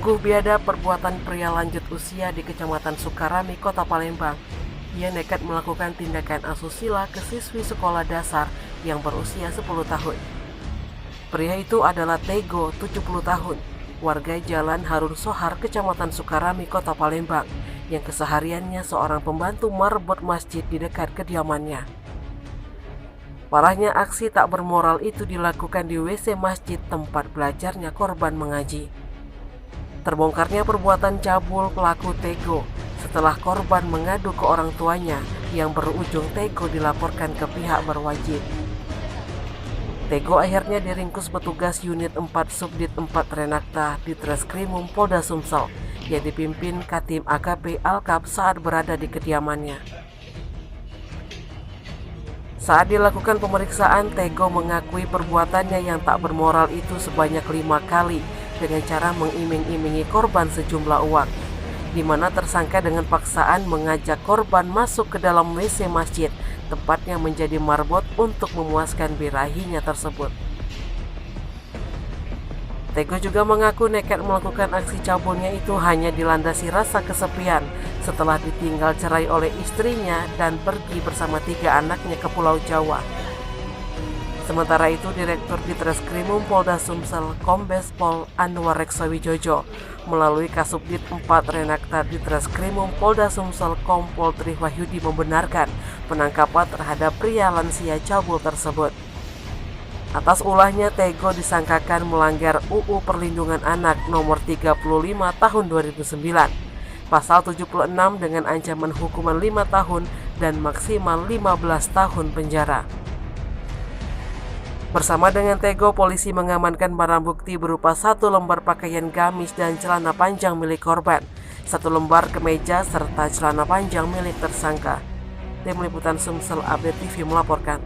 Sungguh biadab perbuatan pria lanjut usia di Kecamatan Sukarami, Kota Palembang. Ia nekat melakukan tindakan asusila ke siswi sekolah dasar yang berusia 10 tahun. Pria itu adalah Tego, 70 tahun, warga Jalan Harun Sohar, Kecamatan Sukarami, Kota Palembang, yang kesehariannya seorang pembantu marbot masjid di dekat kediamannya. Parahnya, aksi tak bermoral itu dilakukan di WC masjid tempat belajarnya korban mengaji. Terbongkarnya perbuatan cabul pelaku Tego setelah korban mengadu ke orang tuanya yang berujung Tego dilaporkan ke pihak berwajib. Tego akhirnya diringkus petugas unit 4 Subdit 4 Renakta di Treskrimum Polda Sumsel yang dipimpin Katim AKP Alkap saat berada di kediamannya. Saat dilakukan pemeriksaan, Tego mengakui perbuatannya yang tak bermoral itu sebanyak 5 kali dengan cara mengiming-imingi korban sejumlah uang, di mana tersangka dengan paksaan mengajak korban masuk ke dalam WC masjid, tepatnya menjadi marbot untuk memuaskan birahinya tersebut. Tego juga mengaku nekat melakukan aksi cabulnya itu hanya dilandasi rasa kesepian setelah ditinggal cerai oleh istrinya dan pergi bersama 3 anaknya ke Pulau Jawa. Sementara itu, Direktur Ditreskrimum Polda Sumsel Kombes Pol Anwar Reksawijojo melalui Kasubdit 4 Renakta Ditreskrimum Polda Sumsel Kompol Tri Wahyudi membenarkan penangkapan terhadap pria lansia cabul tersebut. Atas ulahnya, Tego disangkakan melanggar UU Perlindungan Anak Nomor 35 Tahun 2009, Pasal 76 dengan ancaman hukuman 5 tahun dan maksimal 15 tahun penjara. Bersama dengan Tego, polisi mengamankan barang bukti berupa 1 lembar pakaian gamis dan celana panjang milik korban, 1 lembar kemeja serta celana panjang milik tersangka. Tim Liputan Sumsel Update TV melaporkan.